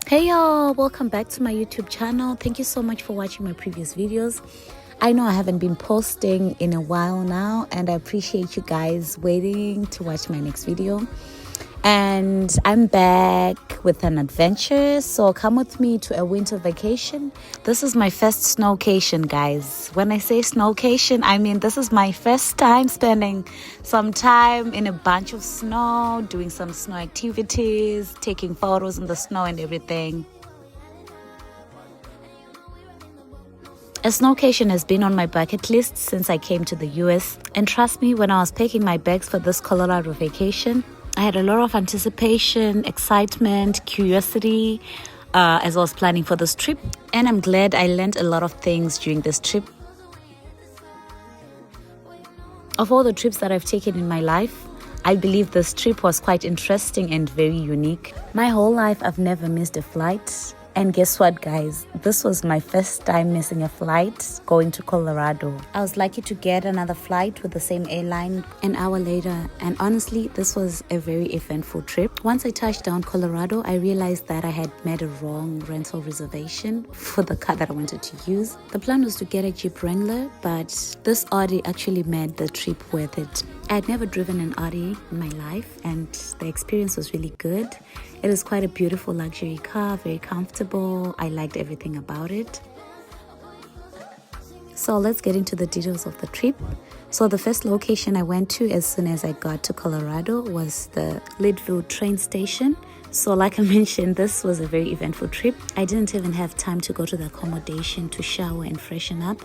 Hey y'all, welcome back to my YouTube channel. Thank you so much for watching my previous videos. I know I haven't been posting in a while now, and I appreciate you guys waiting to watch my next video. And I'm back with an adventure, so come with me to a winter vacation. This is my first snowcation, guys. When I say snowcation, I mean this is my first time spending some time in a bunch of snow, doing some snow activities, taking photos in the snow and everything. A snowcation has been on my bucket list since I came to the US, and trust me, when I was packing my bags for this Colorado vacation, I had a lot of anticipation, excitement, curiosity as I was planning for this trip, and I'm glad I learned a lot of things during this trip. Of all the trips that I've taken in my life, I believe this trip was quite interesting and very unique. My whole life I've never missed a flight. And guess what, guys? This was my first time missing a flight going to Colorado. I was lucky to get another flight with the same airline an hour later. And honestly, this was a very eventful trip. Once I touched down Colorado, I realized that I had made a wrong rental reservation for the car that I wanted to use. The plan was to get a Jeep Wrangler, but this Audi actually made the trip worth it. I had never driven an Audi in my life, and the experience was really good. It is quite a beautiful luxury car, very comfortable. I liked everything about it. So let's get into the details of the trip. So the first location I went to as soon as I got to Colorado was the Leadville train station. So like I mentioned, this was a very eventful trip. I didn't even have time to go to the accommodation to shower and freshen up.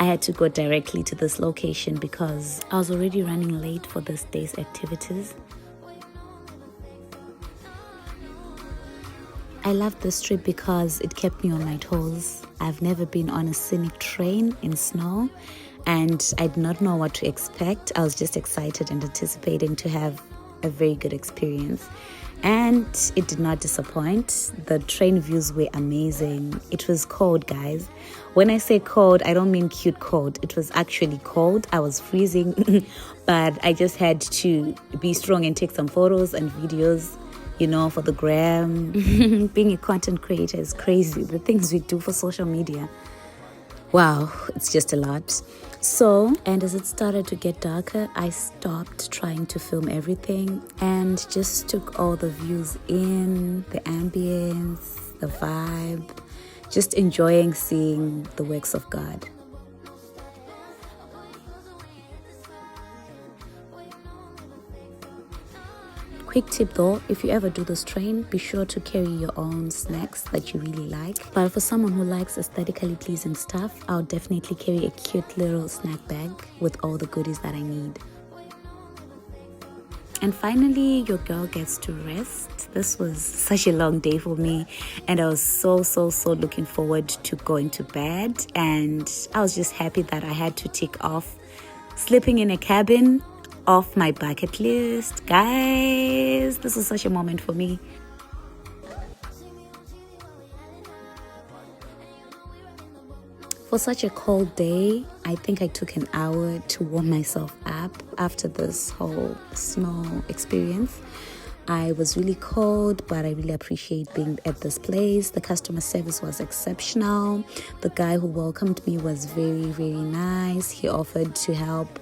I had to go directly to this location because I was already running late for this day's activities. I loved this trip because it kept me on my toes. I've never been on a scenic train in snow, and I did not know what to expect. I was just excited and anticipating to have a very good experience. And it did not disappoint. The train views were amazing. It was cold, guys. When I say cold, I don't mean cute cold. It was actually cold. I was freezing, but I just had to be strong and take some photos and videos, you know, for the gram. Being a content creator is crazy. The things we do for social media. Wow, it's just a lot. So, and as it started to get darker, I stopped trying to film everything and just took all the views in, the ambience, the vibe, just enjoying seeing the works of God. Quick tip though, if you ever do this train, be sure to carry your own snacks that you really like. But for someone who likes aesthetically pleasing stuff, I'll definitely carry a cute little snack bag with all the goodies that I need. And finally, your girl gets to rest. This was such a long day for me, and I was so looking forward to going to bed. And I was just happy that I had to tick off sleeping in a cabin off my bucket list. Guys, this was such a moment for me. For such a cold day, I think I took an hour to warm myself up after this whole snow experience. I was really cold, but I really appreciate being at this place. The customer service was exceptional. The guy who welcomed me was very nice. He offered to help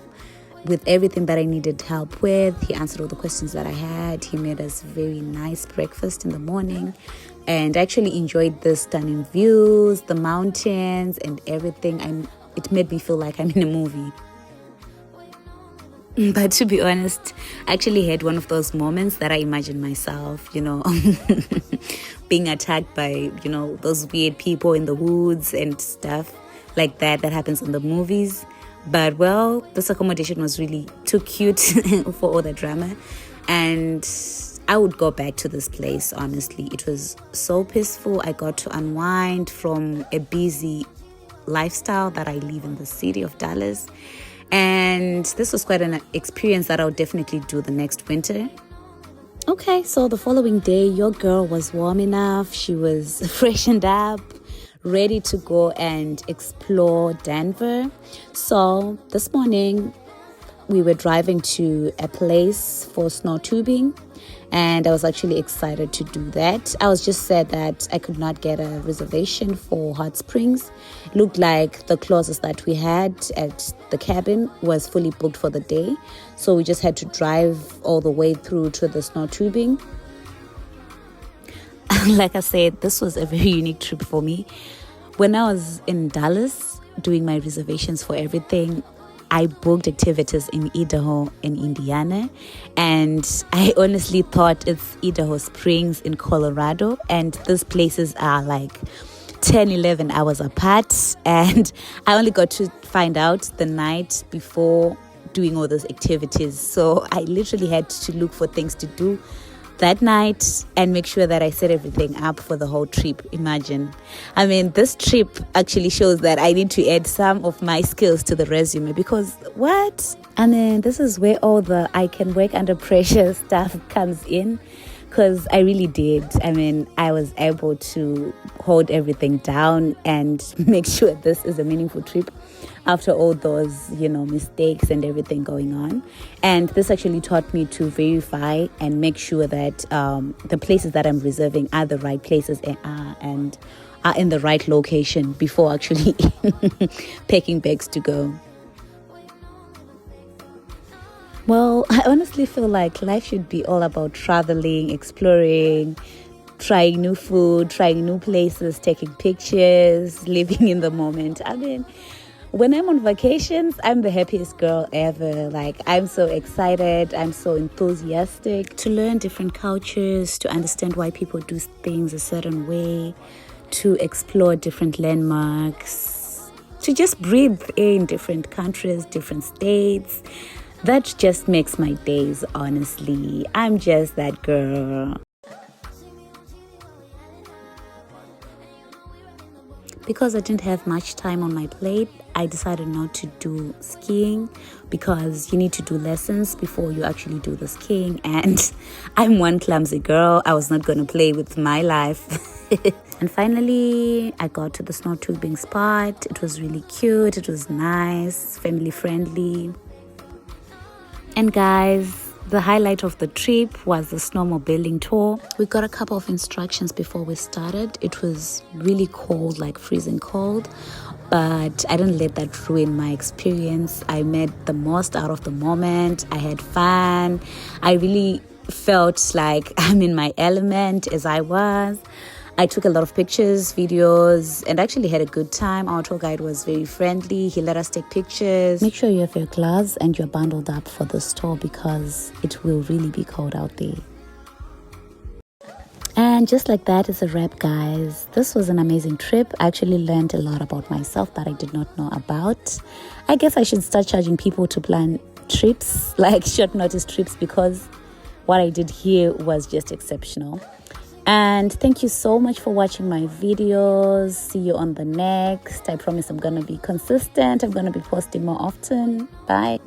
with everything that I needed help with. He answered all the questions that I had. He made us very nice breakfast in the morning, and I actually enjoyed the stunning views, the mountains and everything. It made me feel like I'm in a movie. But to be honest, I actually had one of those moments that I imagined myself, you know, being attacked by, you know, those weird people in the woods and stuff like that happens in the movies. But well, this accommodation was really too cute for all the drama, and I would go back to this place, honestly. It was so peaceful. I got to unwind from a busy lifestyle that I live in the city of Dallas, and this was quite an experience that I'll definitely do the next winter. Okay, so the following day, your girl was warm enough. She was freshened up, ready to go and explore Denver. So this morning we were driving to a place for snowtubing, and I was actually excited to do that. I was just sad that I could not get a reservation for hot springs. It looked like the closest that we had at the cabin was fully booked for the day, so we just had to drive all the way through to the Snowtubing. Like I said, this was a very unique trip for me. When I was in Dallas doing my reservations for everything, I booked activities in Idaho and Indiana, and I honestly thought it's Idaho Springs in Colorado, and these places are like 10, 11 hours apart, and I only got to find out the night before doing all those activities. So I literally had to look for things to do that night and make sure that I set everything up for the whole trip. Imagine. I mean, this trip actually shows that I need to add some of my skills to the resume, because what? I mean, this is where all the I can work under pressure stuff comes in, because I really did. I mean, I was able to hold everything down and make sure this is a meaningful trip after all those, mistakes and everything going on. And this actually taught me to verify and make sure that the places that I'm reserving are the right places and are in the right location before actually packing bags to go. Well, I honestly feel like life should be all about traveling, exploring, trying new food, trying new places, taking pictures, living in the moment. I mean, when I'm on vacations, I'm the happiest girl ever. Like, I'm so excited, I'm so enthusiastic to learn different cultures, to understand why people do things a certain way, to explore different landmarks, to just breathe in different countries, different states. That just makes my days, honestly. I'm just that girl. Because I didn't have much time on my plate, I decided not to do skiing, because you need to do lessons before you actually do the skiing. And I'm one clumsy girl. I was not going to play with my life. And finally, I got to the snowtubing spot. It was really cute. It was nice, family friendly. And guys, the highlight of the trip was the snowmobiling tour. We got a couple of instructions before we started. It was really cold, like freezing cold, but I didn't let that ruin my experience. I made the most out of the moment. I had fun. I really felt like I'm in my element as I was. I took a lot of pictures, videos, and actually had a good time. Our tour guide was very friendly. He let us take pictures. Make sure you have your gloves and you're bundled up for this tour, because it will really be cold out there. And just like that, it's a wrap, guys. This was an amazing trip. I actually learned a lot about myself that I did not know about. I guess I should start charging people to plan trips, like short notice trips, because what I did here was just exceptional. And thank you so much for watching my videos. See you on the next. I promise I'm going to be consistent. I'm going to be posting more often. Bye.